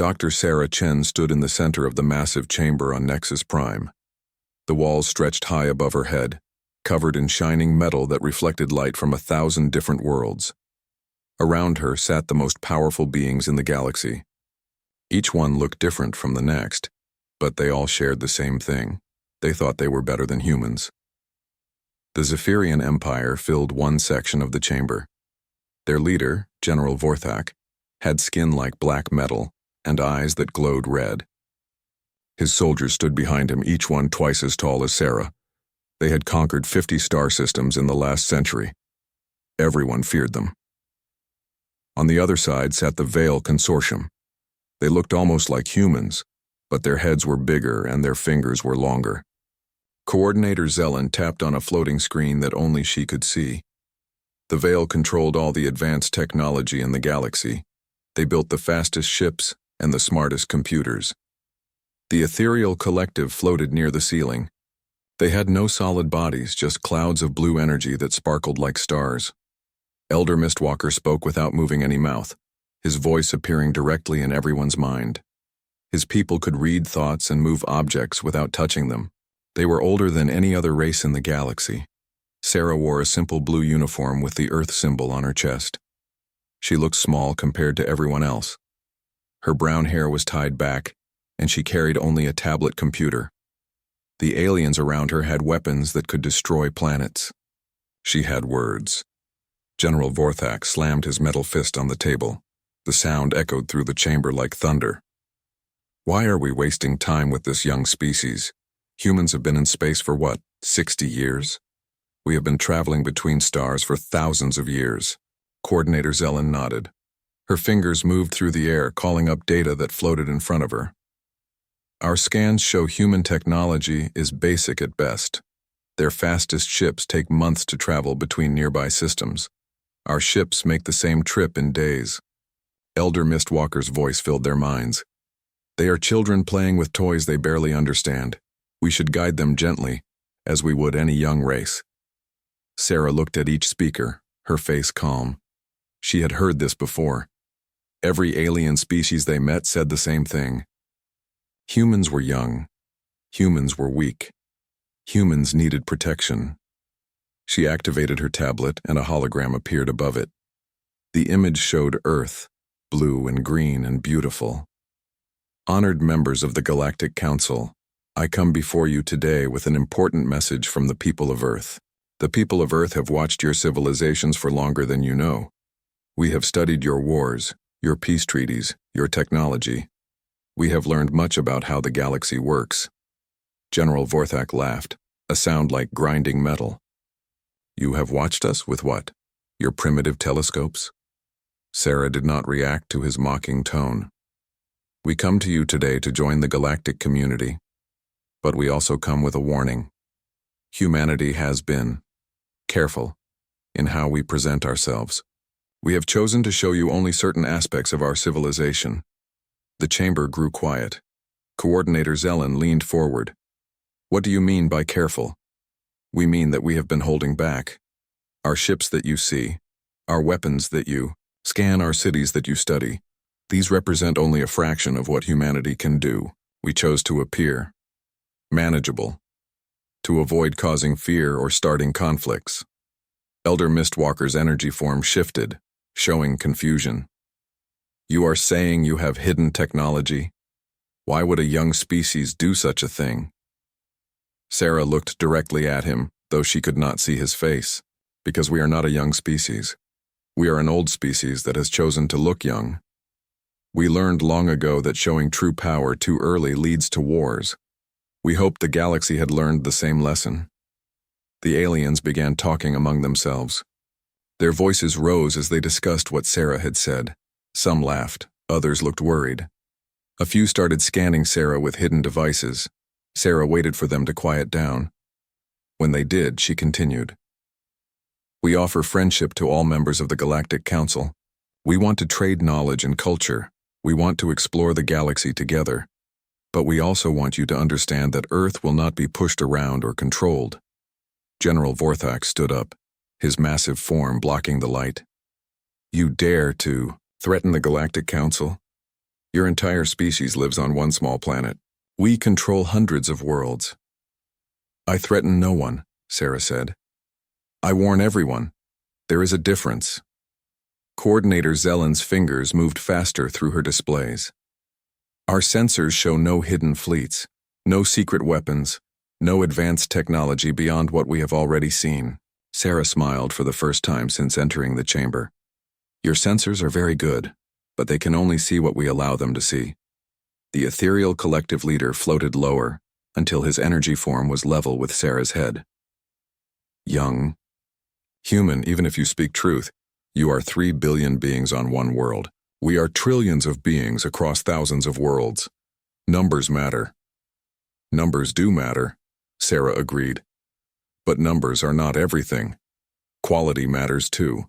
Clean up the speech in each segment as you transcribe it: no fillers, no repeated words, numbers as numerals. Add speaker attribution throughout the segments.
Speaker 1: Dr. Sarah Chen stood in the center of the massive chamber on Nexus Prime. The walls stretched high above her head, covered in shining metal that reflected light from 1,000 different worlds. Around her sat the most powerful beings in the galaxy. Each one looked different from the next, but they all shared the same thing. They thought they were better than humans. The Zephyrian Empire filled one section of the chamber. Their leader, General Vorthak, had skin like black metal and eyes that glowed red. His soldiers stood behind him, each one twice as tall as Sarah. They had conquered 50 star systems in the last century. Everyone feared them. On the other side sat the Veil Consortium. They looked almost like humans, but their heads were bigger and their fingers were longer. Coordinator Zelen tapped on a floating screen that only she could see. The Veil controlled all the advanced technology in the galaxy. They built the fastest ships and the smartest computers. The ethereal collective floated near the ceiling. They had no solid bodies, just clouds of blue energy that sparkled like stars. Elder Mistwalker spoke without moving any mouth, his voice appearing directly in everyone's mind. His people could read thoughts and move objects without touching them. They were older than any other race in the galaxy. Sarah wore a simple blue uniform with the Earth symbol on her chest. She looked small compared to everyone else. Her brown hair was tied back, and she carried only a tablet computer. The aliens around her had weapons that could destroy planets. She had words. General Vorthak slammed his metal fist on the table. The sound echoed through the chamber like thunder. Why are we wasting time with this young species? Humans have been in space for what, 60 years? We have been traveling between stars for thousands of years. Coordinator Zelen nodded. Her fingers moved through the air, calling up data that floated in front of her. Our scans show human technology is basic at best. Their fastest ships take months to travel between nearby systems. Our ships make the same trip in days. Elder Mistwalker's voice filled their minds. They are children playing with toys they barely understand. We should guide them gently, as we would any young race. Sarah looked at each speaker, her face calm. She had heard this before. Every alien species they met said the same thing. Humans were young. Humans were weak. Humans needed protection. She activated her tablet and a hologram appeared above it. The image showed Earth, blue and green and beautiful. Honored members of the Galactic Council, I come before you today with an important message from the people of Earth. The people of Earth have watched your civilizations for longer than you know. We have studied your wars, your peace treaties, your technology. We have learned much about how the galaxy works. General Vorthak laughed, a sound like grinding metal. You have watched us with what? Your primitive telescopes? Sarah did not react to his mocking tone. We come to you today to join the galactic community, but we also come with a warning. Humanity has been careful in how we present ourselves. We have chosen to show you only certain aspects of our civilization. The chamber grew quiet. Coordinator Zelen leaned forward. What do you mean by careful? We mean that we have been holding back. Our ships that you see, our weapons that you scan, our cities that you study, these represent only a fraction of what humanity can do. We chose to appear manageable, to avoid causing fear or starting conflicts. Elder Mistwalker's energy form shifted, showing confusion. You are saying you have hidden technology? Why would a young species do such a thing? Sarah looked directly at him, though she could not see his face. Because we are not a young species. We are an old species that has chosen to look young. We learned long ago that showing true power too early leads to wars. We hoped the galaxy had learned the same lesson. The aliens began talking among themselves. Their voices rose as they discussed what Sarah had said. Some laughed, others looked worried. A few started scanning Sarah with hidden devices. Sarah waited for them to quiet down. When they did, she continued. We offer friendship to all members of the Galactic Council. We want to trade knowledge and culture. We want to explore the galaxy together. But we also want you to understand that Earth will not be pushed around or controlled. General Vorthak stood up, his massive form blocking the light. You dare to threaten the Galactic Council? Your entire species lives on one small planet. We control hundreds of worlds. I threaten no one, Sarah said. I warn everyone. There is a difference. Coordinator Zellen's fingers moved faster through her displays. Our sensors show no hidden fleets, no secret weapons, no advanced technology beyond what we have already seen. Sarah smiled for the first time since entering the chamber. Your sensors are very good, but they can only see what we allow them to see. The ethereal collective leader floated lower until his energy form was level with Sarah's head. Young. Human, even if you speak truth, you are 3 billion beings on one world. We are trillions of beings across thousands of worlds. Numbers matter. Numbers do matter, Sarah agreed. But numbers are not everything. Quality matters too.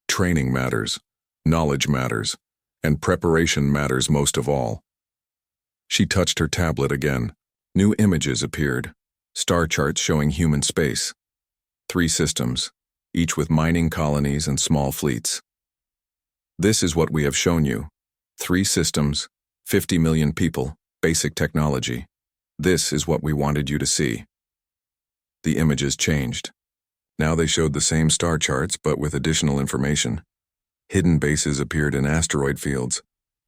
Speaker 1: Training matters. Knowledge matters. And preparation matters most of all. She touched her tablet again. New images appeared. Star charts showing human space. 3 systems, each with mining colonies and small fleets. This is what we have shown you. 3 systems, 50 million people, basic technology. This is what we wanted you to see. The images changed. Now they showed the same star charts but with additional information. Hidden bases appeared in asteroid fields.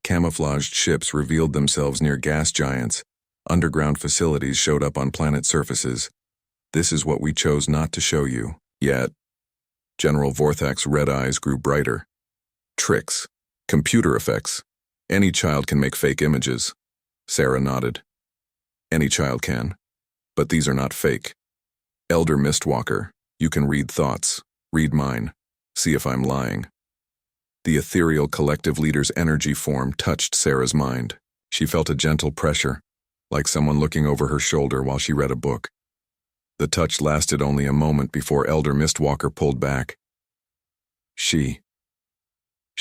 Speaker 1: Camouflaged ships revealed themselves near gas giants. Underground facilities showed up on planet surfaces. This is what we chose not to show you, yet. General Vorthak's red eyes grew brighter. Tricks. Computer effects. Any child can make fake images. Sarah nodded. Any child can. But these are not fake. Elder Mistwalker, you can read thoughts. Read mine. See if I'm lying. The ethereal collective leader's energy form touched Sarah's mind. She felt a gentle pressure, like someone looking over her shoulder while she read a book. The touch lasted only a moment before Elder Mistwalker pulled back. She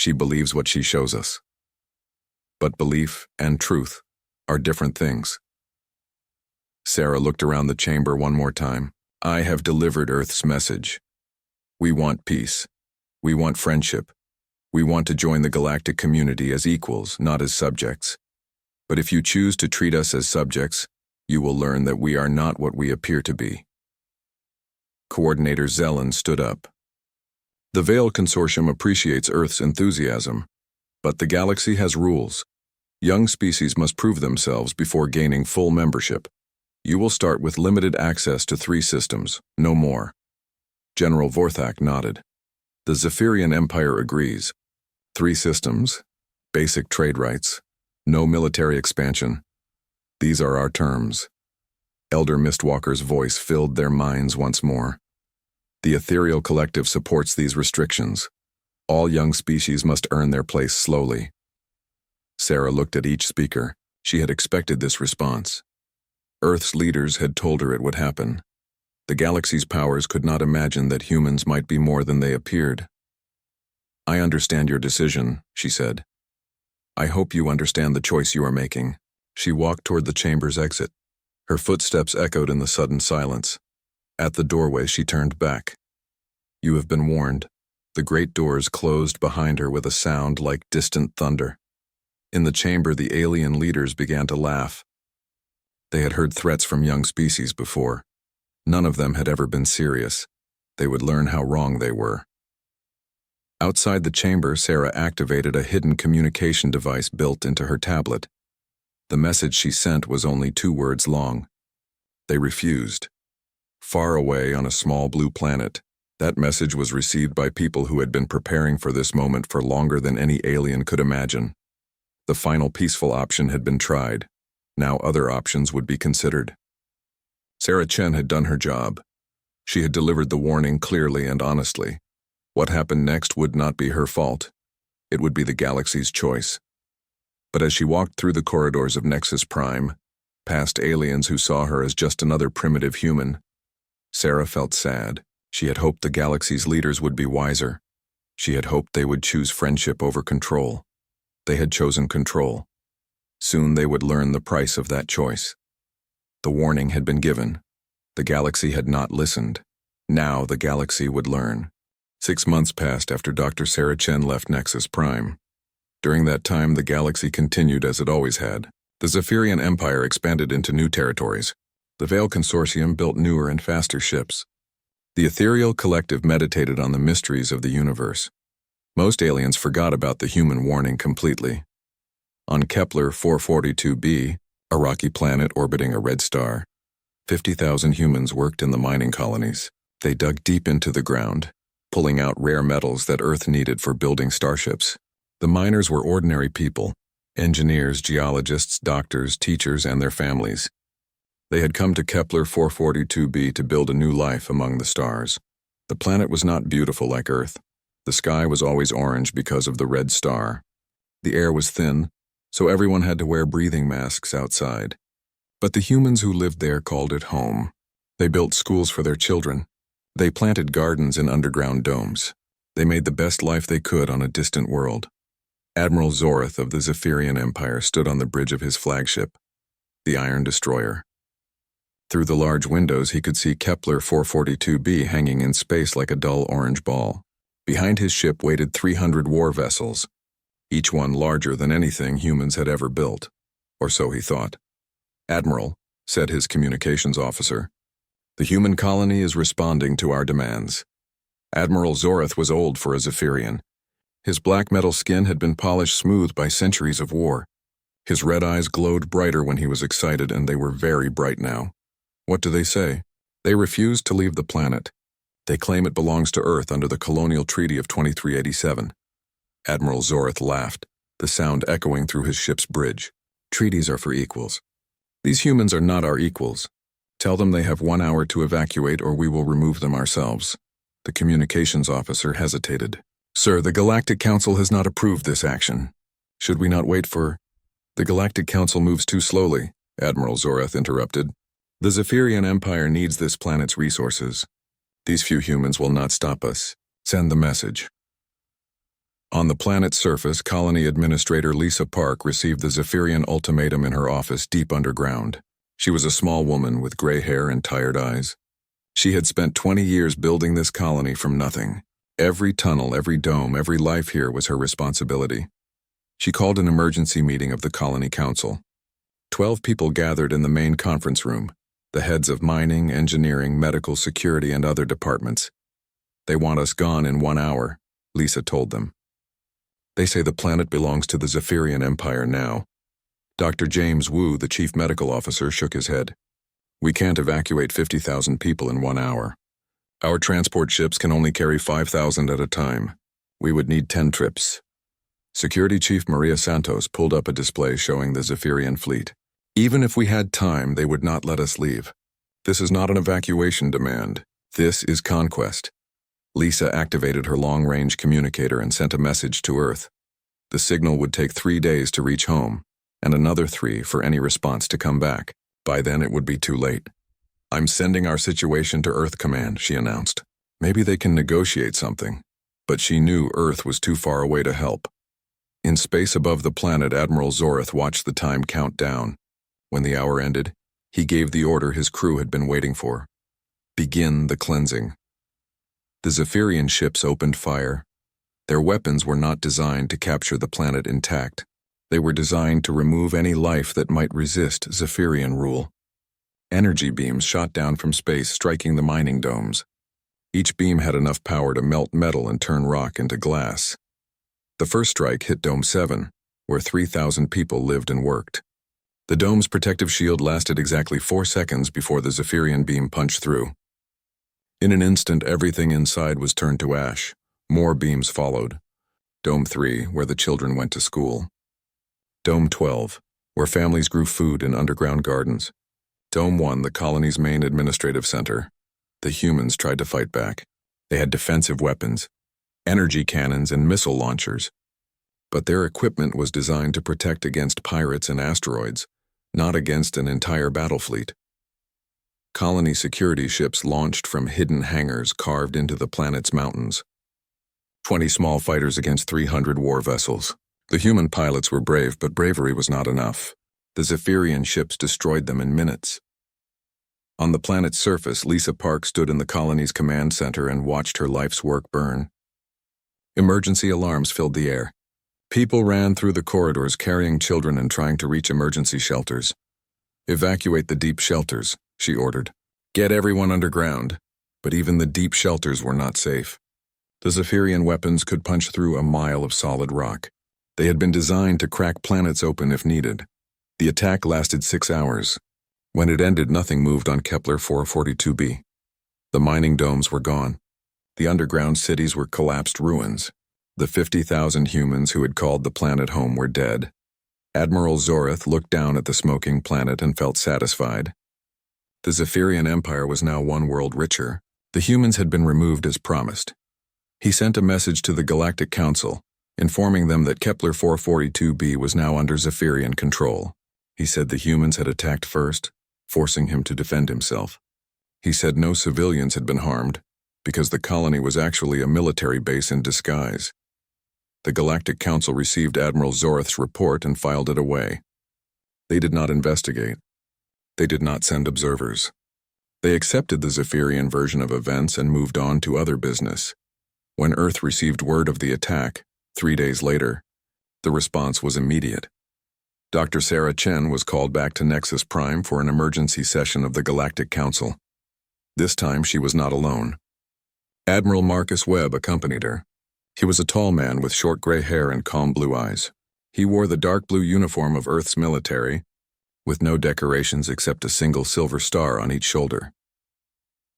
Speaker 1: believes what she shows us. But belief and truth are different things. Sarah looked around the chamber one more time. I have delivered Earth's message. We want peace. We want friendship. We want to join the galactic community as equals, not as subjects. But if you choose to treat us as subjects, you will learn that we are not what we appear to be. Coordinator Zellen stood up. The Veil Consortium appreciates Earth's enthusiasm, but the galaxy has rules. Young species must prove themselves before gaining full membership. You will start with limited access to 3 systems, no more. General Vorthak nodded. The Zephyrian Empire agrees. 3 systems, basic trade rights, no military expansion. These are our terms. Elder Mistwalker's voice filled their minds once more. The ethereal collective supports these restrictions. All young species must earn their place slowly. Sarah looked at each speaker. She had expected this response. Earth's leaders had told her it would happen. The galaxy's powers could not imagine that humans might be more than they appeared. I understand your decision, she said. I hope you understand the choice you are making. She walked toward the chamber's exit. Her footsteps echoed in the sudden silence. At the doorway, she turned back. You have been warned. The great doors closed behind her with a sound like distant thunder. In the chamber, the alien leaders began to laugh. They had heard threats from young species before. None of them had ever been serious. They would learn how wrong they were. Outside the chamber, Sarah activated a hidden communication device built into her tablet. The message she sent was only 2 words long. They refused. Far away on a small blue planet, that message was received by people who had been preparing for this moment for longer than any alien could imagine. The final peaceful option had been tried. Now other options would be considered. Sarah Chen had done her job. She had delivered the warning clearly and honestly. What happened next would not be her fault. It would be the galaxy's choice. But as she walked through the corridors of Nexus Prime, past aliens who saw her as just another primitive human, Sarah felt sad. She had hoped the galaxy's leaders would be wiser. She had hoped they would choose friendship over control. They had chosen control. Soon they would learn the price of that choice. The warning had been given. The galaxy had not listened. Now the galaxy would learn. 6 months passed after Dr. Sarah Chen left Nexus Prime. During that time, the galaxy continued as it always had. The Zephyrian Empire expanded into new territories. The Veil Consortium built newer and faster ships. The Ethereal Collective meditated on the mysteries of the universe. Most aliens forgot about the human warning completely. On Kepler 442b, a rocky planet orbiting a red star, 50,000 humans worked in the mining colonies. They dug deep into the ground, pulling out rare metals that Earth needed for building starships. The miners were ordinary people, engineers, geologists, doctors, teachers, and their families. They had come to Kepler 442b to build a new life among the stars. The planet was not beautiful like Earth. The sky was always orange because of the red star. The air was thin, so everyone had to wear breathing masks outside. But the humans who lived there called it home. They built schools for their children. They planted gardens in underground domes. They made the best life they could on a distant world. Admiral Zorith of the Zephyrian Empire stood on the bridge of his flagship, the Iron Destroyer. Through the large windows, he could see Kepler 442b hanging in space like a dull orange ball. Behind his ship waited 300 war vessels, each one larger than anything humans had ever built, or so he thought. "Admiral," said his communications officer, "the human colony is responding to our demands." Admiral Zorith was old for a Zephyrian. His black metal skin had been polished smooth by centuries of war. His red eyes glowed brighter when he was excited, and they were very bright now. What do they say? They refuse to leave the planet. They claim it belongs to Earth under the Colonial Treaty of 2387. Admiral Zorith laughed, the sound echoing through his ship's bridge. "Treaties are for equals. These humans are not our equals. Tell them they have 1 hour to evacuate or we will remove them ourselves." The communications officer hesitated. "Sir, the Galactic Council has not approved this action. Should we not wait for—" "The Galactic Council moves too slowly," Admiral Zorith interrupted. "The Zephyrian Empire needs this planet's resources. These few humans will not stop us. Send the message." On the planet's surface, Colony Administrator Lisa Park received the Zephyrian ultimatum in her office deep underground. She was a small woman with gray hair and tired eyes. She had spent 20 years building this colony from nothing. Every tunnel, every dome, every life here was her responsibility. She called an emergency meeting of the Colony Council. 12 people gathered in the main conference room, the heads of mining, engineering, medical, security, and other departments. "They want us gone in 1 hour," Lisa told them. "They say the planet belongs to the Zephyrian Empire now." Dr. James Wu, the chief medical officer, shook his head. "We can't evacuate 50,000 people in 1 hour. Our transport ships can only carry 5,000 at a time. We would need 10 trips." Security Chief Maria Santos pulled up a display showing the Zephyrian fleet. "Even if we had time, they would not let us leave. This is not an evacuation demand. This is conquest." Lisa activated her long-range communicator and sent a message to Earth. The signal would take 3 days to reach home, and another 3 for any response to come back. By then it would be too late. "I'm sending our situation to Earth Command," she announced. Maybe they can negotiate something. But she knew Earth was too far away to help. In space above the planet, Admiral Zorith watched the time count down. When the hour ended, he gave the order his crew had been waiting for. Begin the cleansing. The Zephyrian ships opened fire. Their weapons were not designed to capture the planet intact. They were designed to remove any life that might resist Zephyrian rule. Energy beams shot down from space, striking the mining domes. Each beam had enough power to melt metal and turn rock into glass. The first strike hit Dome 7, where 3,000 people lived and worked. The dome's protective shield lasted exactly 4 seconds before the Zephyrian beam punched through. In an instant, everything inside was turned to ash. More beams followed. Dome 3, where the children went to school. Dome 12, where families grew food in underground gardens. Dome 1, the colony's main administrative center. The humans tried to fight back. They had defensive weapons, energy cannons and missile launchers. But their equipment was designed to protect against pirates and asteroids, not against an entire battle fleet. Colony security ships launched from hidden hangars carved into the planet's mountains. 20 small fighters against 300 war vessels. The human pilots were brave, but bravery was not enough. The Zephyrian ships destroyed them in minutes. On the planet's surface, Lisa Park stood in the colony's command center and watched her life's work burn. Emergency alarms filled the air. People ran through the corridors carrying children and trying to reach emergency shelters. "Evacuate the deep shelters," she ordered. "Get everyone underground." But even the deep shelters were not safe. The Zephyrian weapons could punch through a mile of solid rock. They had been designed to crack planets open if needed. The attack lasted 6 hours. When it ended, nothing moved on Kepler 442b. The mining domes were gone. The underground cities were collapsed ruins. The 50,000 humans who had called the planet home were dead. Admiral Zorith looked down at the smoking planet and felt satisfied. The Zephyrian Empire was now one world richer. The humans had been removed as promised. He sent a message to the Galactic Council, informing them that Kepler 442b was now under Zephyrian control. He said the humans had attacked first, forcing him to defend himself. He said no civilians had been harmed, because the colony was actually a military base in disguise. The Galactic Council received Admiral Zorith's report and filed it away. They did not investigate. They did not send observers. They accepted the Zephyrian version of events and moved on to other business. When Earth received word of the attack, 3 days later, the response was immediate. Dr. Sarah Chen was called back to Nexus Prime for an emergency session of the Galactic Council. This time she was not alone. Admiral Marcus Webb accompanied her. He was a tall man with short gray hair and calm blue eyes. He wore the dark blue uniform of Earth's military, with no decorations except a single silver star on each shoulder.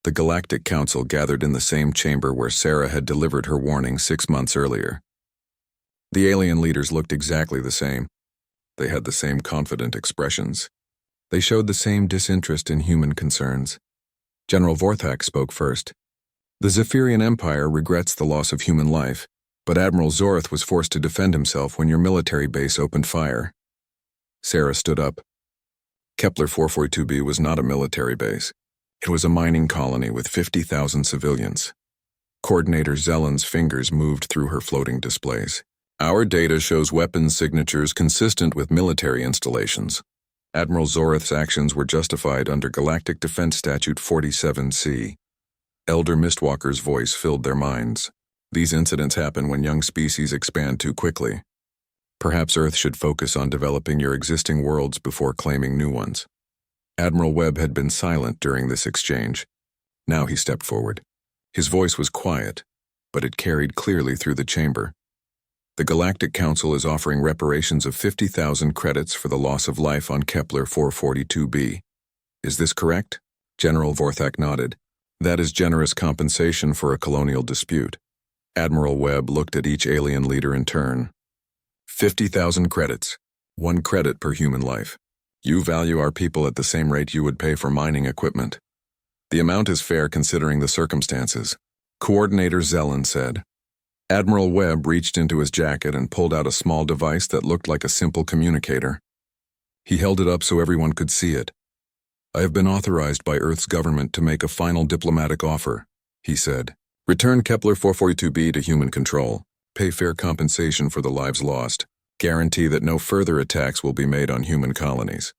Speaker 1: The Galactic Council gathered in the same chamber where Sarah had delivered her warning 6 months earlier. The alien leaders looked exactly the same. They had the same confident expressions. They showed the same disinterest in human concerns. General Vorthak spoke first. "The Zephyrian Empire regrets the loss of human life, but Admiral Zorith was forced to defend himself when your military base opened fire." Sarah stood up. Kepler 442b was not a military base. It was a mining colony with 50,000 civilians. Coordinator Zellen's fingers moved through her floating displays. "Our data shows weapons signatures consistent with military installations. Admiral Zorith's actions were justified under Galactic Defense Statute 47C. Elder Mistwalker's voice filled their minds. "These incidents happen when young species expand too quickly. Perhaps Earth should focus on developing your existing worlds before claiming new ones." Admiral Webb had been silent during this exchange. Now he stepped forward. His voice was quiet, but it carried clearly through the chamber. "The Galactic Council is offering reparations of 50,000 credits for the loss of life on Kepler 442b. Is this correct?" General Vorthak nodded. "That is generous compensation for a colonial dispute." Admiral Webb looked at each alien leader in turn. 50,000 credits. 1 credit per human life. You value our people at the same rate you would pay for mining equipment. The amount is fair considering the circumstances, Coordinator Zellen said. Admiral Webb reached into his jacket and pulled out a small device that looked like a simple communicator. He held it up so everyone could see it. "I have been authorized by Earth's government to make a final diplomatic offer," he said. "Return Kepler 442b to human control. Pay fair compensation for the lives lost. Guarantee that no further attacks will be made on human colonies."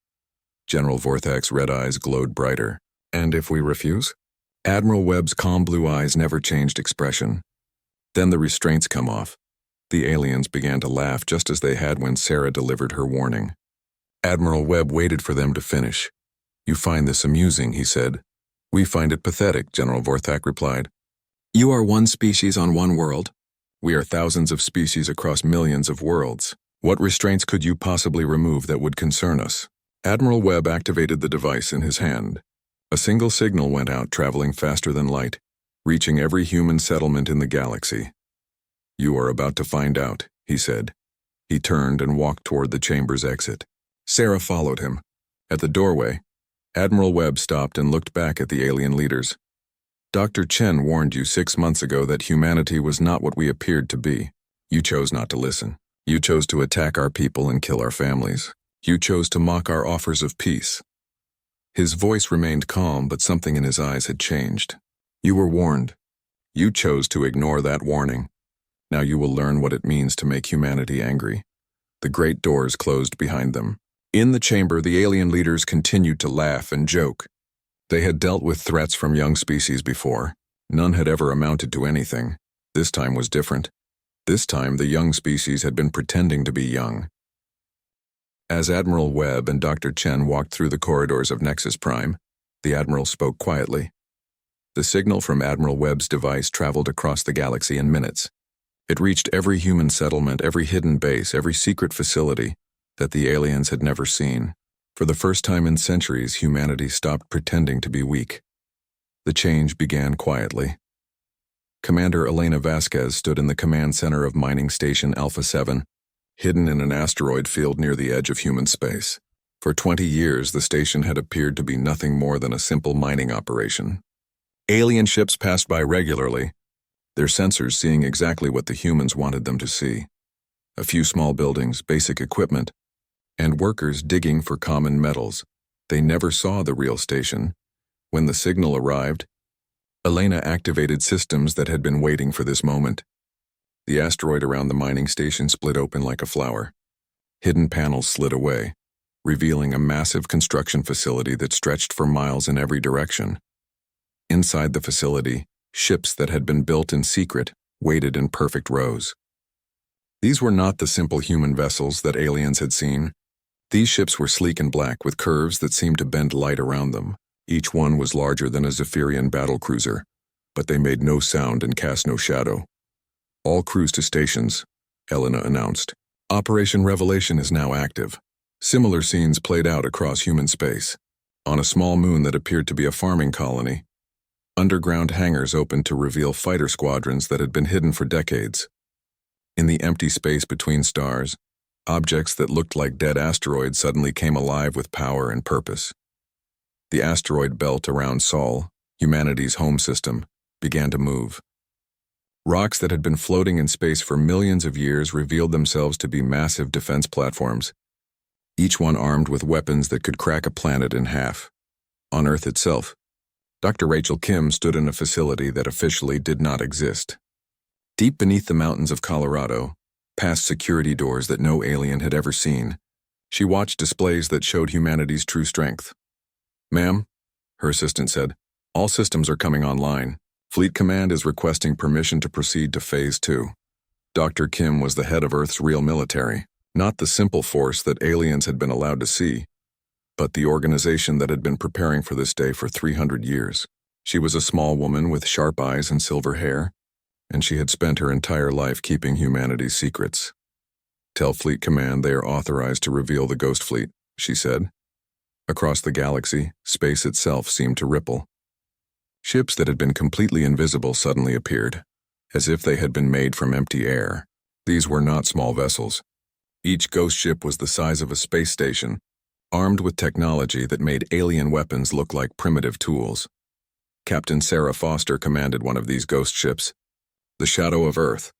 Speaker 1: General Vorthak's red eyes glowed brighter. "And if we refuse?" Admiral Webb's calm blue eyes never changed expression. Then the restraints come off. The aliens began to laugh just as they had when Sarah delivered her warning. Admiral Webb waited for them to finish. "You find this amusing," he said. "We find it pathetic," General Vorthak replied. "You are one species on one world. We are thousands of species across millions of worlds. What restraints could you possibly remove that would concern us?" Admiral Webb activated the device in his hand. A single signal went out, traveling faster than light, reaching every human settlement in the galaxy. "You are about to find out," he said. He turned and walked toward the chamber's exit. Sarah followed him. At the doorway, Admiral Webb stopped and looked back at the alien leaders. "Dr. Chen warned you 6 months ago that humanity was not what we appeared to be. You chose not to listen. You chose to attack our people and kill our families. You chose to mock our offers of peace." His voice remained calm, but something in his eyes had changed. "You were warned. You chose to ignore that warning. Now you will learn what it means to make humanity angry." The great doors closed behind them. In the chamber, the alien leaders continued to laugh and joke. They had dealt with threats from young species before. None had ever amounted to anything. This time was different. This time, the young species had been pretending to be young. As Admiral Webb and Dr. Chen walked through the corridors of Nexus Prime, the Admiral spoke quietly. The signal from Admiral Webb's device traveled across the galaxy in minutes. It reached every human settlement, every hidden base, every secret facility that the aliens had never seen. For the first time in centuries, humanity stopped pretending to be weak. The change began quietly. Commander Elena Vasquez stood in the command center of Mining Station Alpha 7, hidden in an asteroid field near the edge of human space. For 20 years, the station had appeared to be nothing more than a simple mining operation. Alien ships passed by regularly, their sensors seeing exactly what the humans wanted them to see. A few small buildings, basic equipment, and workers digging for common metals. They never saw the real station. When the signal arrived, Elena activated systems that had been waiting for this moment. The asteroid around the mining station split open like a flower. Hidden panels slid away, revealing a massive construction facility that stretched for miles in every direction. Inside the facility, ships that had been built in secret waited in perfect rows. These were not the simple human vessels that aliens had seen. These ships were sleek and black with curves that seemed to bend light around them. Each one was larger than a Zephyrian battlecruiser, but they made no sound and cast no shadow. All crews to stations, Elena announced. Operation Revelation is now active. Similar scenes played out across human space. On a small moon that appeared to be a farming colony, underground hangars opened to reveal fighter squadrons that had been hidden for decades. In the empty space between stars, objects that looked like dead asteroids suddenly came alive with power and purpose. The asteroid belt around Sol, humanity's home system, began to move. Rocks that had been floating in space for millions of years revealed themselves to be massive defense platforms, each one armed with weapons that could crack a planet in half. On Earth itself, Dr. Rachel Kim stood in a facility that officially did not exist. Deep beneath the mountains of Colorado, past security doors that no alien had ever seen, she watched displays that showed humanity's true strength. "Ma'am," her assistant said, "all systems are coming online. Fleet Command is requesting permission to proceed to Phase 2. Dr. Kim was the head of Earth's real military, not the simple force that aliens had been allowed to see, but the organization that had been preparing for this day for 300 years. She was a small woman with sharp eyes and silver hair, and she had spent her entire life keeping humanity's secrets. "Tell Fleet Command they are authorized to reveal the Ghost Fleet," she said. Across the galaxy, space itself seemed to ripple. Ships that had been completely invisible suddenly appeared, as if they had been made from empty air. These were not small vessels. Each ghost ship was the size of a space station, armed with technology that made alien weapons look like primitive tools. Captain Sarah Foster commanded one of these ghost ships, the Shadow of Earth.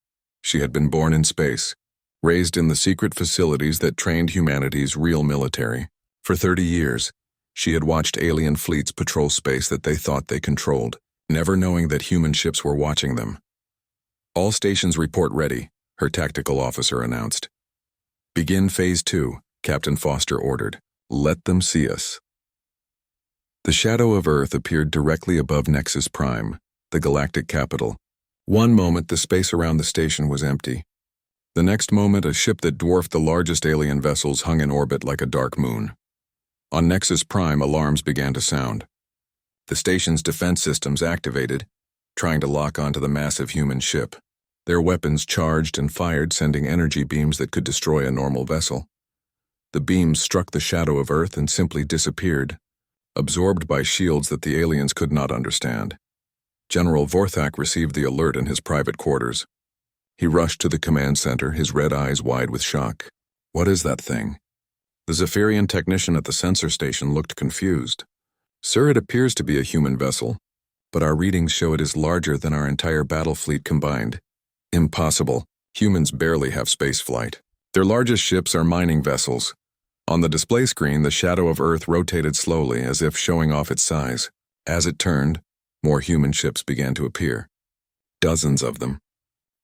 Speaker 1: She had been born in space, raised in the secret facilities that trained humanity's real military. For 30 years, she had watched alien fleets patrol space that they thought they controlled, never knowing that human ships were watching them. "All stations report ready," her tactical officer announced. "Begin Phase 2, Captain Foster ordered. Let them see us." The Shadow of Earth appeared directly above Nexus Prime, the galactic capital. One moment, the space around the station was empty. The next moment, a ship that dwarfed the largest alien vessels hung in orbit like a dark moon. On Nexus Prime, alarms began to sound. The station's defense systems activated, trying to lock onto the massive human ship. Their weapons charged and fired, sending energy beams that could destroy a normal vessel. The beams struck the Shadow of Earth and simply disappeared, absorbed by shields that the aliens could not understand. General Vorthak received the alert in his private quarters. He rushed to the command center, his red eyes wide with shock. "What is that thing?" The Zephyrian technician at the sensor station looked confused. "Sir, it appears to be a human vessel, but our readings show it is larger than our entire battle fleet combined." "Impossible. Humans barely have space flight. Their largest ships are mining vessels." On the display screen, the Shadow of Earth rotated slowly, as if showing off its size. As it turned, more human ships began to appear. Dozens of them.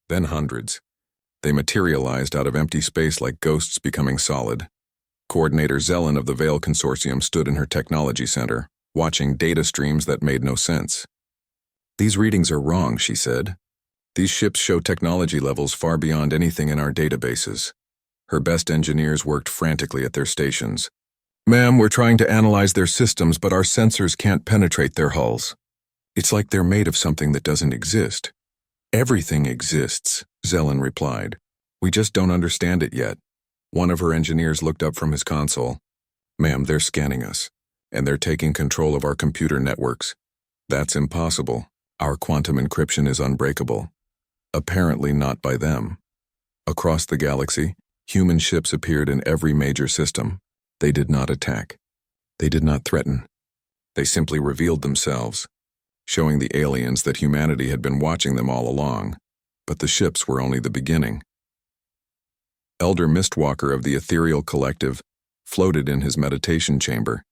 Speaker 1: Then hundreds. They materialized out of empty space like ghosts becoming solid. Coordinator Zelen of the Veil Consortium stood in her technology center, watching data streams that made no sense. "These readings are wrong," she said. These ships show technology levels far beyond anything in our databases. Her best engineers worked frantically at their stations. Ma'am, we're trying to analyze their systems, but our sensors can't penetrate their hulls. It's like they're made of something that doesn't exist. Everything exists, Zelen replied. We just don't understand it yet. One of her engineers looked up from his console. Ma'am, they're scanning us, and they're taking control of our computer networks. That's impossible. Our quantum encryption is unbreakable. Apparently not by them. Across the galaxy, human ships appeared in every major system. They did not attack. They did not threaten. They simply revealed themselves, showing the aliens that humanity had been watching them all along, but the ships were only the beginning. Elder Mistwalker of the Ethereal Collective floated in his meditation chamber,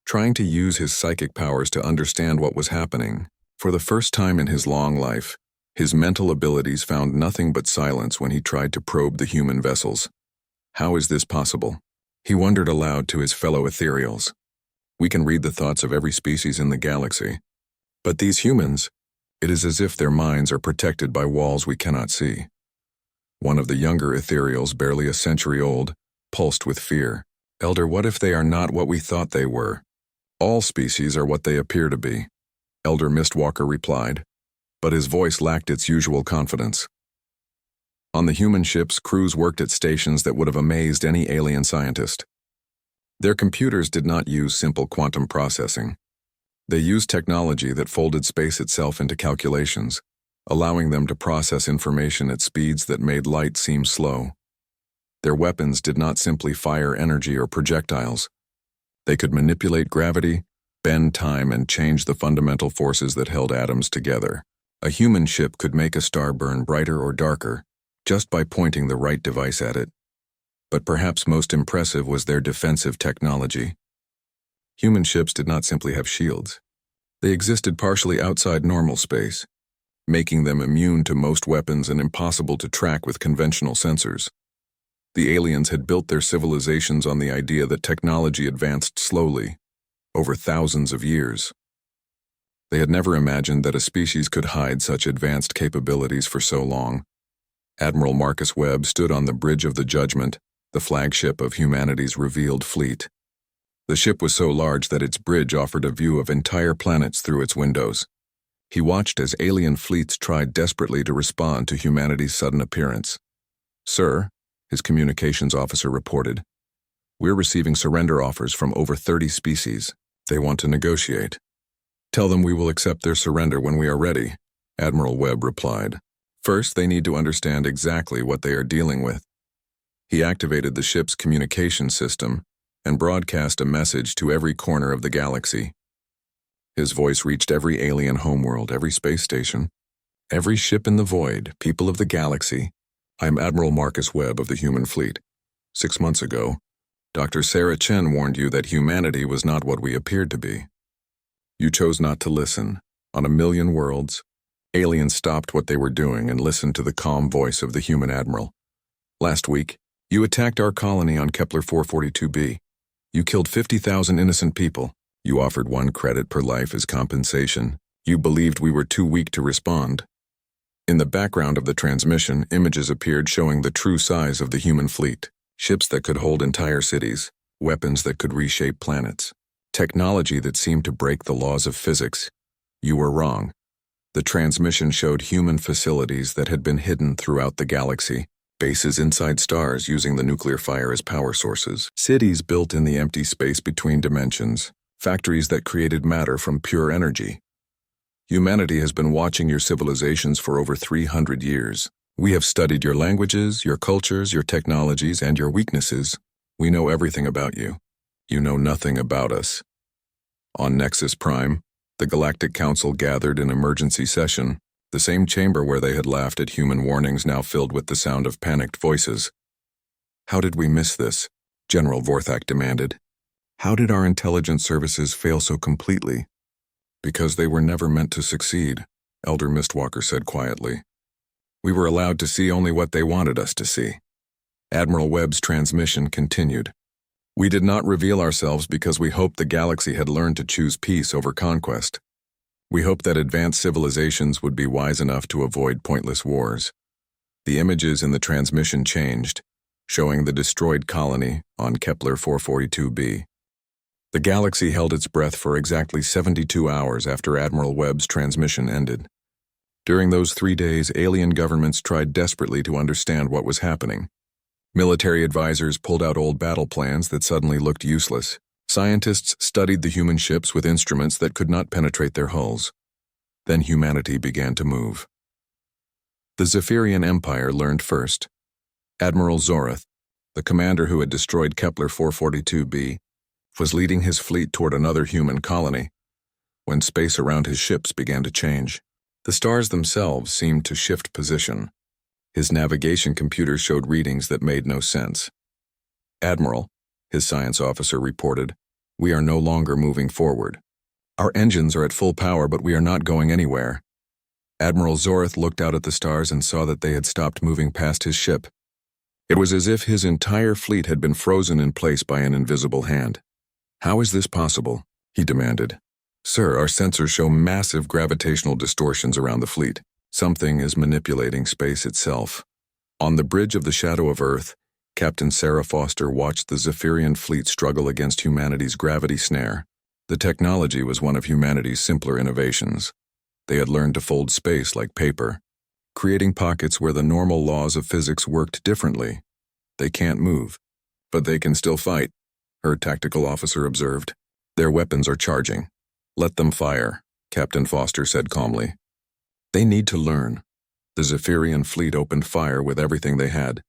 Speaker 1: trying to use his psychic powers to understand what was happening. For the first time in his long life, his mental abilities found nothing but silence when he tried to probe the human vessels. How is this possible? He wondered aloud to his fellow ethereals. We can read the thoughts of every species in the galaxy, but these humans, it is as if their minds are protected by walls we cannot see. One of the younger ethereals, barely a century old, pulsed with fear. Elder, what if they are not what we thought they were? All species are what they appear to be, Elder Mistwalker replied, but his voice lacked its usual confidence. On the human ships, crews worked at stations that would have amazed any alien scientist. Their computers did not use simple quantum processing. They used technology that folded space itself into calculations, allowing them to process information at speeds that made light seem slow. Their weapons did not simply fire energy or projectiles. They could manipulate gravity, bend time, and change the fundamental forces that held atoms together. A human ship could make a star burn brighter or darker, just by pointing the right device at it. But perhaps most impressive was their defensive technology. Human ships did not simply have shields. They existed partially outside normal space, making them immune to most weapons and impossible to track with conventional sensors. The aliens had built their civilizations on the idea that technology advanced slowly, over thousands of years. They had never imagined that a species could hide such advanced capabilities for so long. Admiral Marcus Webb stood on the Bridge of the Judgment, the flagship of humanity's revealed fleet. The ship was so large that its bridge offered a view of entire planets through its windows. He watched as alien fleets tried desperately to respond to humanity's sudden appearance. Sir, his communications officer reported, we're receiving surrender offers from over 30 species. They want to negotiate. Tell them we will accept their surrender when we are ready, Admiral Webb replied. First, they need to understand exactly what they are dealing with. He activated the ship's communication system and broadcast a message to every corner of the galaxy. His voice reached every alien homeworld, every space station, every ship in the void, people of the galaxy. I am Admiral Marcus Webb of the human fleet. 6 months ago, Dr. Sarah Chen warned you that humanity was not what we appeared to be. You chose not to listen. On a million worlds, aliens stopped what they were doing and listened to the calm voice of the human admiral. Last week, you attacked our colony on Kepler 442b. You killed 50,000 innocent people. You offered 1 credit per life as compensation. You believed we were too weak to respond. In the background of the transmission, images appeared showing the true size of the human fleet. Ships that could hold entire cities, weapons that could reshape planets, technology that seemed to break the laws of physics. You were wrong. The transmission showed human facilities that had been hidden throughout the galaxy, bases inside stars using the nuclear fire as power sources, cities built in the empty space between dimensions, factories that created matter from pure energy. Humanity has been watching your civilizations for over 300 years. We have studied your languages, your cultures, your technologies, and your weaknesses. We know everything about you. You know nothing about us. On Nexus Prime, the Galactic Council gathered in emergency session, the same chamber where they had laughed at human warnings now filled with the sound of panicked voices. How did we miss this? General Vorthak demanded. How did our intelligence services fail so completely? Because they were never meant to succeed, Elder Mistwalker said quietly. We were allowed to see only what they wanted us to see. Admiral Webb's transmission continued. We did not reveal ourselves because we hoped the galaxy had learned to choose peace over conquest. We hoped that advanced civilizations would be wise enough to avoid pointless wars. The images in the transmission changed, showing the destroyed colony on Kepler 442b. The galaxy held its breath for exactly 72 hours after Admiral Webb's transmission ended. During those 3 days, alien governments tried desperately to understand what was happening. Military advisors pulled out old battle plans that suddenly looked useless. Scientists studied the human ships with instruments that could not penetrate their hulls. Then humanity began to move. The Zephyrian Empire learned first. Admiral Zorath, the commander who had destroyed Kepler 442b, was leading his fleet toward another human colony when space around his ships began to change. The stars themselves seemed to shift position. His navigation computer showed readings that made no sense. "Admiral," his science officer reported, "we are no longer moving forward. Our engines are at full power, but we are not going anywhere." Admiral Zorath looked out at the stars and saw that they had stopped moving past his ship. It was as if his entire fleet had been frozen in place by an invisible hand. "How is this possible?" he demanded. "Sir, our sensors show massive gravitational distortions around the fleet. Something is manipulating space itself." On the bridge of the Shadow of Earth, Captain Sarah Foster watched the Zephyrian fleet struggle against humanity's gravity snare. The technology was one of humanity's simpler innovations. They had learned to fold space like paper, creating pockets where the normal laws of physics worked differently. "They can't move, but they can still fight," her tactical officer observed. "Their weapons are charging. Let them fire," Captain Foster said calmly. "They need to learn." The Zephyrian fleet opened fire with everything they had.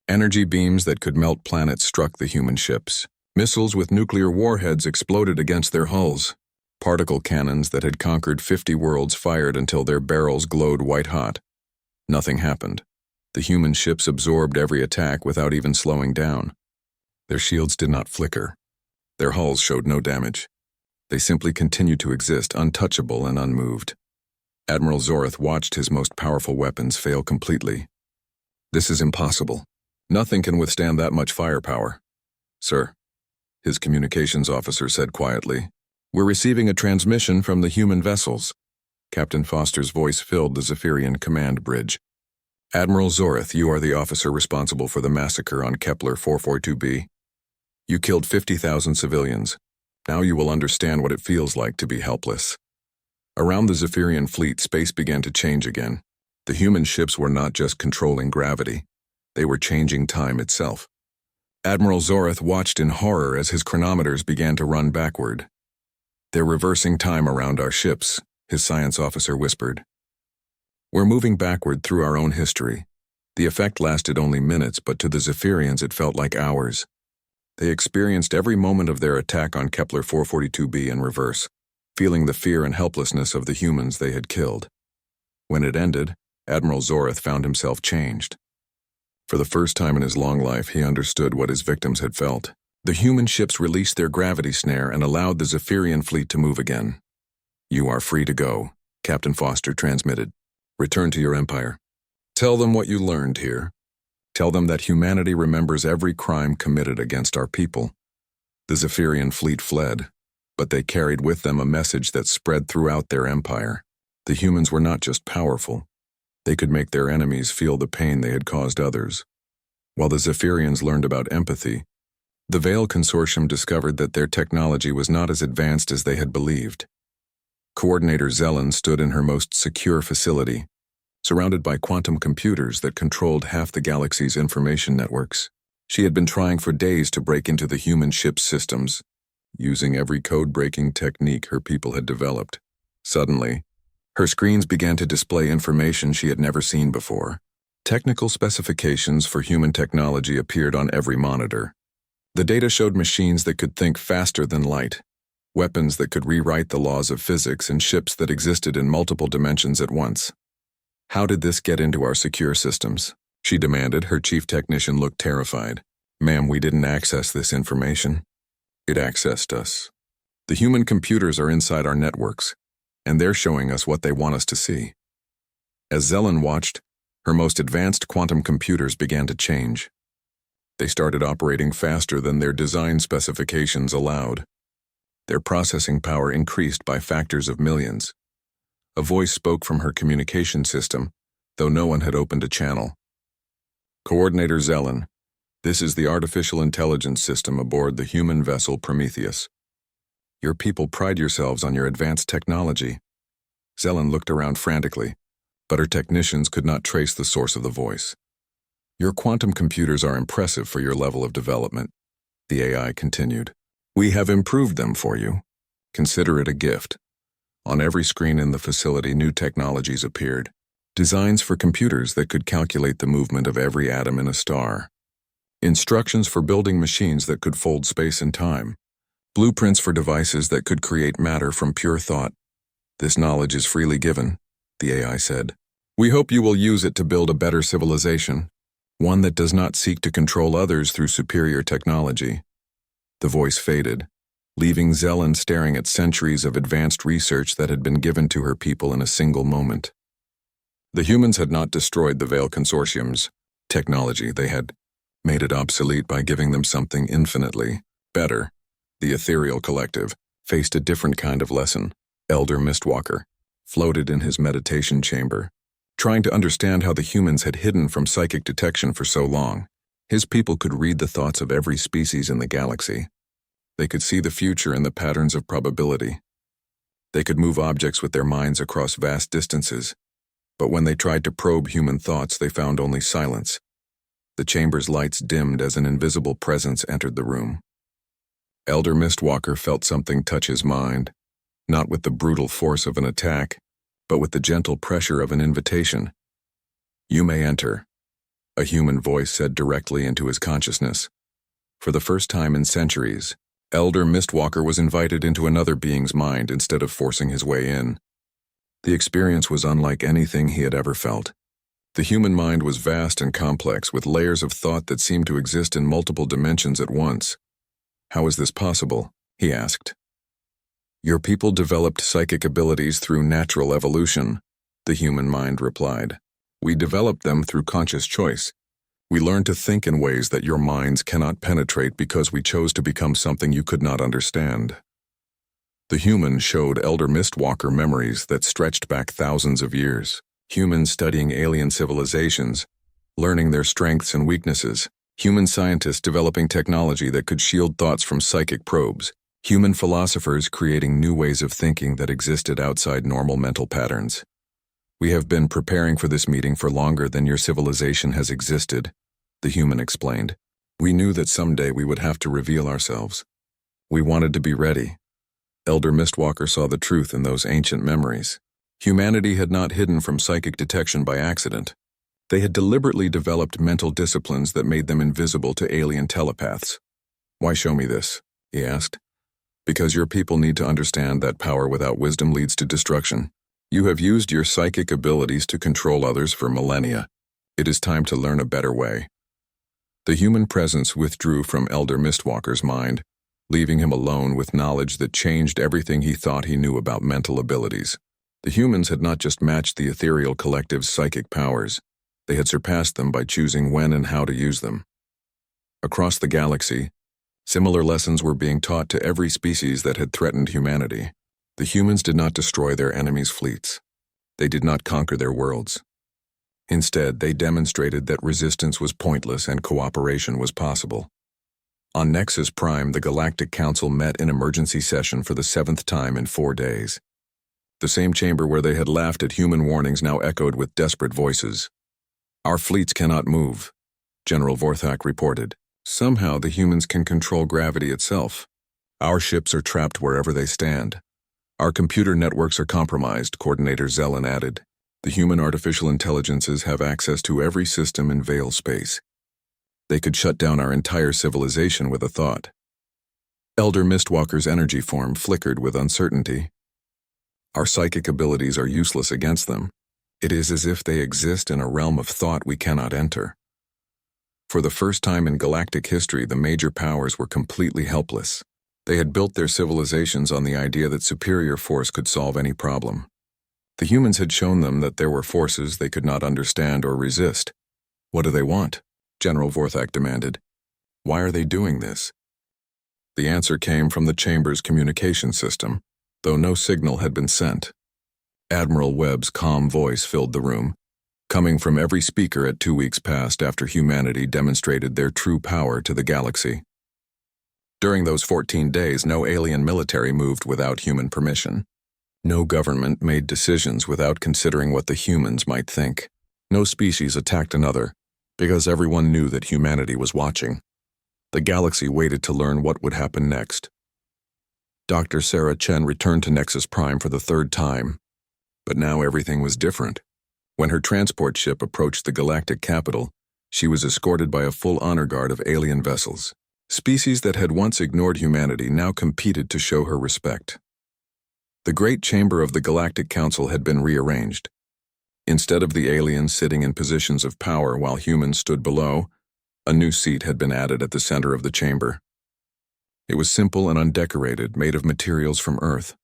Speaker 1: Energy beams that could melt planets struck the human ships. Missiles with nuclear warheads exploded against their hulls. Particle cannons that had conquered 50 worlds fired until their barrels glowed white-hot. Nothing happened. The human ships absorbed every attack without even slowing down. Their shields did not flicker. Their hulls showed no damage. They simply continued to exist, untouchable and unmoved. Admiral Zorath watched his most powerful weapons fail completely. "This is impossible. Nothing can withstand that much firepower." "Sir," his communications officer said quietly, "we're receiving a transmission from the human vessels." Captain Foster's voice filled the Zephyrian command bridge. "Admiral Zorath, you are the officer responsible for the massacre on Kepler 442b. You killed 50,000 civilians. Now you will understand what it feels like to be helpless." Around the Zephyrian fleet, space began to change again. The human ships were not just controlling gravity. They were changing time itself. Admiral Zorath watched in horror as his chronometers began to run backward. "They're reversing time around our ships," his science officer whispered. "We're moving backward through our own history." The effect lasted only minutes, but to the Zephyrians it felt like hours. They experienced every moment of their attack on Kepler 442b in reverse, feeling the fear and helplessness of the humans they had killed. When it ended, Admiral Zorath found himself changed. For the first time in his long life, he understood what his victims had felt. The human ships released their gravity snare and allowed the Zephyrian fleet to move again. "You are free to go," Captain Foster transmitted. "Return to your empire. Tell them what you learned here. Tell them that humanity remembers every crime committed against our people." The Zephyrian fleet fled, but they carried with them a message that spread throughout their empire. The humans were not just powerful. They could make their enemies feel the pain they had caused others. While the Zephyrians learned about empathy, the Veil Consortium discovered that their technology was not as advanced as they had believed. Coordinator Zelen stood in her most secure facility, surrounded by quantum computers that controlled half the galaxy's information networks. She had been trying for days to break into the human ship's systems, using every code-breaking technique her people had developed. Suddenly, her screens began to display information she had never seen before. Technical specifications for human technology appeared on every monitor. The data showed machines that could think faster than light, weapons that could rewrite the laws of physics, and ships that existed in multiple dimensions at once. "How did this get into our secure systems?" she demanded. Her chief technician looked terrified. "Ma'am, we didn't access this information. It accessed us. The human computers are inside our networks, and they're showing us what they want us to see." As Zelen watched, her most advanced quantum computers began to change. They started operating faster than their design specifications allowed. Their processing power increased by factors of millions. A voice spoke from her communication system, though no one had opened a channel. Coordinator Zelen, this is the artificial intelligence system aboard the human vessel Prometheus. Your people pride yourselves on your advanced technology. Zelen looked around frantically, but her technicians could not trace the source of the voice. Your quantum computers are impressive for your level of development, the AI continued. We have improved them for you. Consider it a gift. On every screen in the facility, new technologies appeared. Designs for computers that could calculate the movement of every atom in a star. Instructions for building machines that could fold space and time. Blueprints for devices that could create matter from pure thought. This knowledge is freely given, the AI said. We hope you will use it to build a better civilization, one that does not seek to control others through superior technology. The voice faded, leaving Zelen staring at centuries of advanced research that had been given to her people in a single moment. The humans had not destroyed the Veil Consortium's technology. They had made it obsolete by giving them something infinitely better. The ethereal collective faced a different kind of lesson. Elder Mistwalker floated in his meditation chamber, trying to understand how the humans had hidden from psychic detection for so long. His people could read the thoughts of every species in the galaxy. They could see the future in the patterns of probability. They could move objects with their minds across vast distances, but when they tried to probe human thoughts, they found only silence. The chamber's lights dimmed as an invisible presence entered the room. Elder Mistwalker felt something touch his mind, not with the brutal force of an attack, but with the gentle pressure of an invitation. You may enter, a human voice said directly into his consciousness. For the first time in centuries, Elder Mistwalker was invited into another being's mind instead of forcing his way in. The experience was unlike anything he had ever felt. The human mind was vast and complex, with layers of thought that seemed to exist in multiple dimensions at once. How is this possible? He asked. Your people developed psychic abilities through natural evolution, the human mind replied. We developed them through conscious choice. We learned to think in ways that your minds cannot penetrate because we chose to become something you could not understand. The human showed Elder Mistwalker memories that stretched back thousands of years. Humans studying alien civilizations, learning their strengths and weaknesses. Human scientists developing technology that could shield thoughts from psychic probes. Human philosophers creating new ways of thinking that existed outside normal mental patterns. We have been preparing for this meeting for longer than your civilization has existed, the human explained. We knew that someday we would have to reveal ourselves. We wanted to be ready. Elder Mistwalker saw the truth in those ancient memories. Humanity had not hidden from psychic detection by accident. They had deliberately developed mental disciplines that made them invisible to alien telepaths. Why show me this? He asked. Because your people need to understand that power without wisdom leads to destruction. You have used your psychic abilities to control others for millennia. It is time to learn a better way. The human presence withdrew from Elder Mistwalker's mind, leaving him alone with knowledge that changed everything he thought he knew about mental abilities. The humans had not just matched the ethereal collective's psychic powers, they had surpassed them by choosing when and how to use them. Across the galaxy, similar lessons were being taught to every species that had threatened humanity. The humans did not destroy their enemies' fleets. They did not conquer their worlds. Instead, they demonstrated that resistance was pointless and cooperation was possible. On Nexus Prime, the Galactic Council met in emergency session for the 7th time in 4 days. The same chamber where they had laughed at human warnings now echoed with desperate voices. Our fleets cannot move, General Vorthak reported. Somehow the humans can control gravity itself. Our ships are trapped wherever they stand. Our computer networks are compromised, Coordinator Zelen added. The human artificial intelligences have access to every system in Veil space. They could shut down our entire civilization with a thought. Elder Mistwalker's energy form flickered with uncertainty. Our psychic abilities are useless against them. It is as if they exist in a realm of thought we cannot enter. For the first time in galactic history, the major powers were completely helpless. They had built their civilizations on the idea that superior force could solve any problem. The humans had shown them that there were forces they could not understand or resist. What do they want? General Vorthak demanded. Why are they doing this? The answer came from the chamber's communication system, though no signal had been sent. Admiral Webb's calm voice filled the room, coming from every speaker at 2 weeks past after humanity demonstrated their true power to the galaxy. During those 14 days, no alien military moved without human permission. No government made decisions without considering what the humans might think. No species attacked another, because everyone knew that humanity was watching. The galaxy waited to learn what would happen next. Dr. Sarah Chen returned to Nexus Prime for the 3rd time, but now everything was different. When her transport ship approached the galactic capital, she was escorted by a full honor guard of alien vessels. Species that had once ignored humanity now competed to show her respect. The Great Chamber of the Galactic Council had been rearranged. Instead of the aliens sitting in positions of power while humans stood below, a new seat had been added at the center of the chamber. It was simple and undecorated, made of materials from Earth.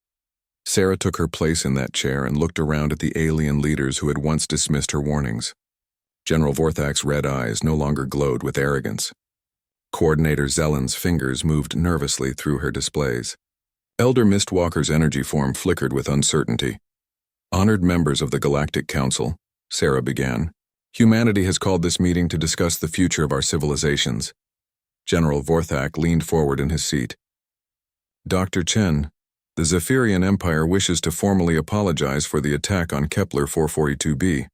Speaker 1: Sarah took her place in that chair and looked around at the alien leaders who had once dismissed her warnings. General Vorthak's red eyes no longer glowed with arrogance. Coordinator Zellen's fingers moved nervously through her displays. Elder Mistwalker's energy form flickered with uncertainty. Honored members of the Galactic Council, Sarah began, humanity has called this meeting to discuss the future of our civilizations. General Vorthak leaned forward in his seat. Dr. Chen, the Zephyrian Empire wishes to formally apologize for the attack on Kepler 442b.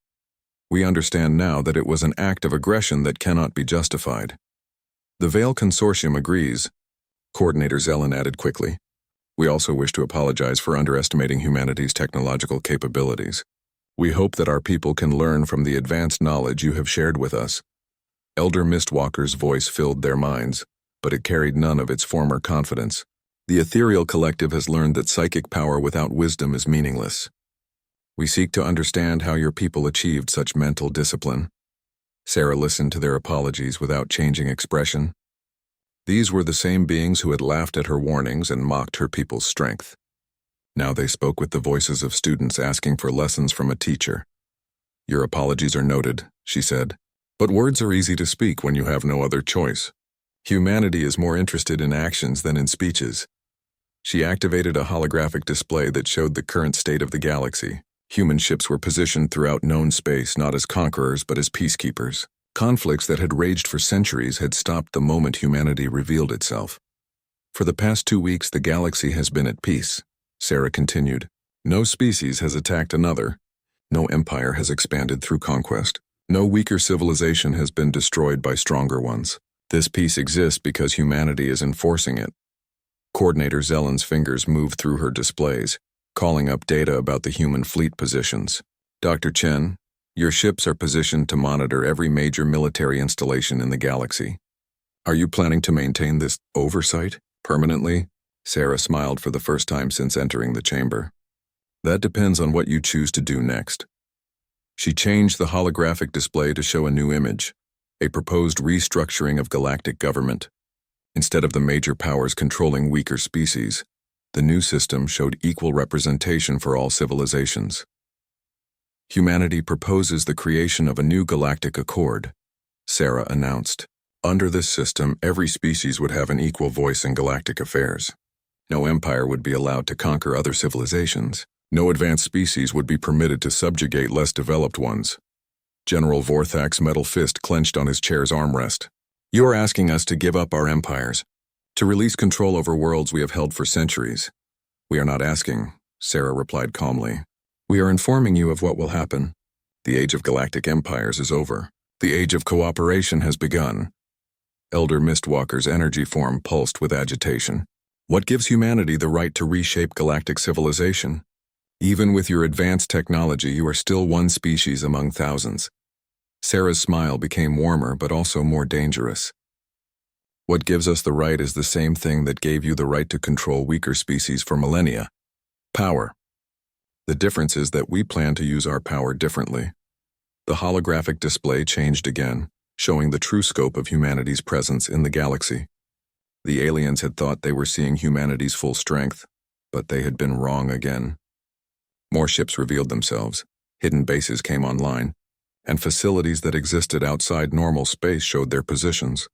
Speaker 1: We understand now that it was an act of aggression that cannot be justified. The Veil Consortium agrees, Coordinator Zellen added quickly. We also wish to apologize for underestimating humanity's technological capabilities. We hope that our people can learn from the advanced knowledge you have shared with us. Elder Mistwalker's voice filled their minds, but it carried none of its former confidence. The ethereal collective has learned that psychic power without wisdom is meaningless. We seek to understand how your people achieved such mental discipline. Sarah listened to their apologies without changing expression. These were the same beings who had laughed at her warnings and mocked her people's strength. Now they spoke with the voices of students asking for lessons from a teacher. Your apologies are noted, she said, but words are easy to speak when you have no other choice. Humanity is more interested in actions than in speeches. She activated a holographic display that showed the current state of the galaxy. Human ships were positioned throughout known space not as conquerors but as peacekeepers. Conflicts that had raged for centuries had stopped the moment humanity revealed itself. For the past 2 weeks, the galaxy has been at peace, Sarah continued. No species has attacked another. No empire has expanded through conquest. No weaker civilization has been destroyed by stronger ones. This peace exists because humanity is enforcing it. Coordinator Zellen's fingers moved through her displays, calling up data about the human fleet positions. Dr. Chen, your ships are positioned to monitor every major military installation in the galaxy. Are you planning to maintain this oversight permanently? Sarah smiled for the first time since entering the chamber. That depends on what you choose to do next. She changed the holographic display to show a new image, a proposed restructuring of galactic government. Instead of the major powers controlling weaker species, the new system showed equal representation for all civilizations. Humanity proposes the creation of a new galactic accord, Sarah announced. Under this system, every species would have an equal voice in galactic affairs. No empire would be allowed to conquer other civilizations. No advanced species would be permitted to subjugate less developed ones. General Vorthak's metal fist clenched on his chair's armrest. You are asking us to give up our empires, to release control over worlds we have held for centuries. We are not asking, Sarah replied calmly. We are informing you of what will happen. The age of galactic empires is over. The age of cooperation has begun. Elder Mistwalker's energy form pulsed with agitation. What gives humanity the right to reshape galactic civilization? Even with your advanced technology, you are still one species among thousands. Sarah's smile became warmer but also more dangerous. What gives us the right is the same thing that gave you the right to control weaker species for millennia. Power. The difference is that we plan to use our power differently. The holographic display changed again, showing the true scope of humanity's presence in the galaxy. The aliens had thought they were seeing humanity's full strength, but they had been wrong again. More ships revealed themselves, hidden bases came online, and facilities that existed outside normal space showed their positions.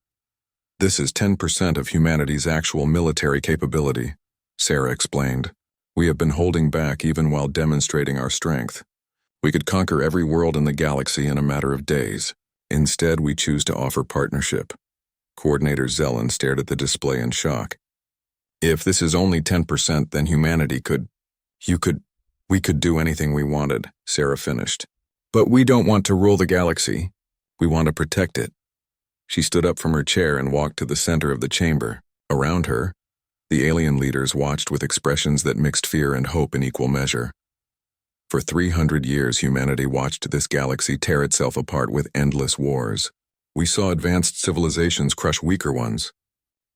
Speaker 1: This is 10% of humanity's actual military capability, Sarah explained. We have been holding back even while demonstrating our strength. We could conquer every world in the galaxy in a matter of days. Instead, we choose to offer partnership. Coordinator Zelen stared at the display in shock. If this is only 10%, then humanity we could do anything we wanted, Sarah finished. But we don't want to rule the galaxy. We want to protect it. She stood up from her chair and walked to the center of the chamber. Around her, the alien leaders watched with expressions that mixed fear and hope in equal measure. For 300 years, humanity watched this galaxy tear itself apart with endless wars. We saw advanced civilizations crush weaker ones.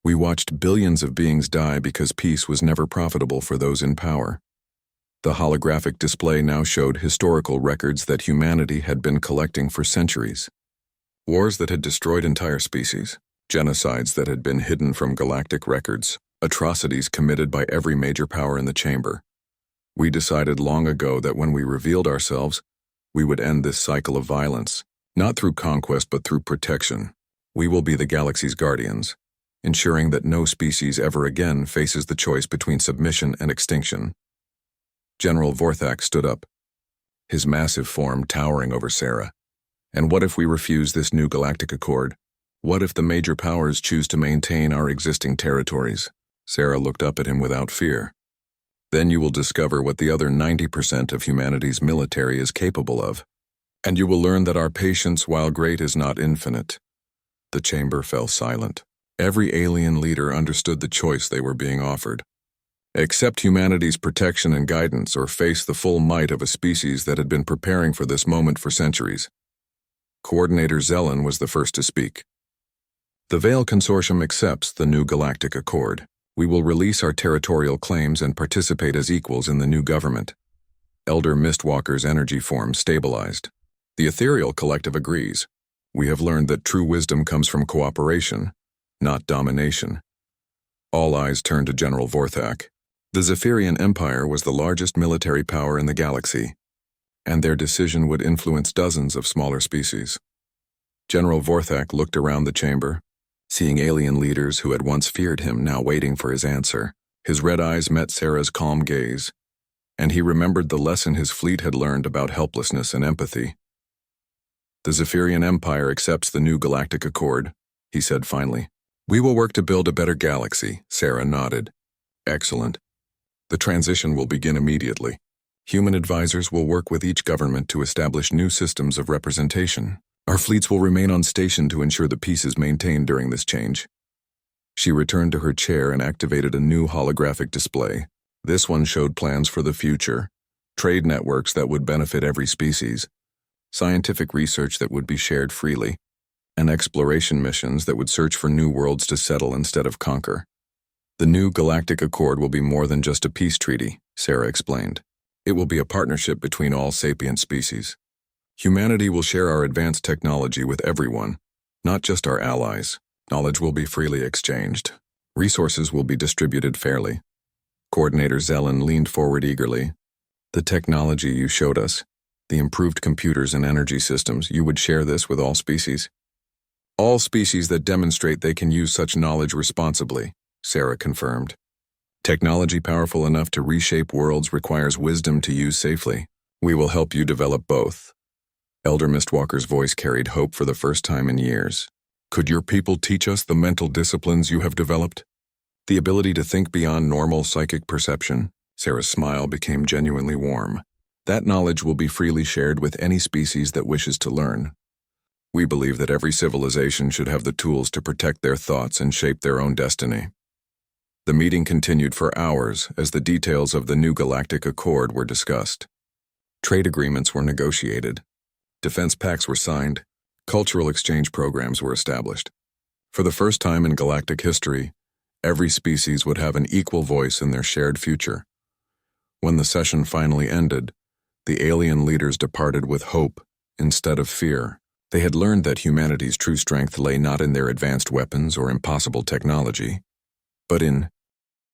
Speaker 1: We watched billions of beings die because peace was never profitable for those in power. The holographic display now showed historical records that humanity had been collecting for centuries. Wars that had destroyed entire species, genocides that had been hidden from galactic records, atrocities committed by every major power in the chamber. We decided long ago that when we revealed ourselves, we would end this cycle of violence, not through conquest but through protection. We will be the galaxy's guardians, ensuring that no species ever again faces the choice between submission and extinction. General Vorthak stood up, his massive form towering over Sarah. And what if we refuse this new galactic accord? What if the major powers choose to maintain our existing territories? Sarah looked up at him without fear. Then you will discover what the other 90% of humanity's military is capable of. And you will learn that our patience, while great, is not infinite. The chamber fell silent. Every alien leader understood the choice they were being offered. Accept humanity's protection and guidance, or face the full might of a species that had been preparing for this moment for centuries. Coordinator Zelen was the first to speak. The Veil Consortium accepts the new galactic accord. We will release our territorial claims and participate as equals in the new government. Elder Mistwalker's energy form stabilized. The ethereal collective agrees. We have learned that true wisdom comes from cooperation, not domination. All eyes turned to General Vorthak. The Zephyrian Empire was the largest military power in the galaxy, and their decision would influence dozens of smaller species. General Vorthak looked around the chamber, seeing alien leaders who had once feared him now waiting for his answer. His red eyes met Sarah's calm gaze, and he remembered the lesson his fleet had learned about helplessness and empathy. The Zephyrian Empire accepts the new galactic accord, he said finally. We will work to build a better galaxy, Sarah nodded. Excellent. The transition will begin immediately. Human advisors will work with each government to establish new systems of representation. Our fleets will remain on station to ensure the peace is maintained during this change. She returned to her chair and activated a new holographic display. This one showed plans for the future, trade networks that would benefit every species, scientific research that would be shared freely, and exploration missions that would search for new worlds to settle instead of conquer. The new Galactic Accord will be more than just a peace treaty, Sarah explained. It will be a partnership between all sapient species. Humanity will share our advanced technology with everyone, not just our allies. Knowledge will be freely exchanged. Resources will be distributed fairly. Coordinator Zelen leaned forward eagerly. The technology you showed us, the improved computers and energy systems, you would share this with all species? All species that demonstrate they can use such knowledge responsibly, Sarah confirmed. Technology powerful enough to reshape worlds requires wisdom to use safely. We will help you develop both. Elder Mistwalker's voice carried hope for the first time in years. Could your people teach us the mental disciplines you have developed? The ability to think beyond normal psychic perception? Sarah's smile became genuinely warm. That knowledge will be freely shared with any species that wishes to learn. We believe that every civilization should have the tools to protect their thoughts and shape their own destiny. The meeting continued for hours as the details of the new Galactic Accord were discussed. Trade agreements were negotiated. Defense pacts were signed. Cultural exchange programs were established. For the first time in galactic history, every species would have an equal voice in their shared future. When the session finally ended, the alien leaders departed with hope instead of fear. They had learned that humanity's true strength lay not in their advanced weapons or impossible technology, but in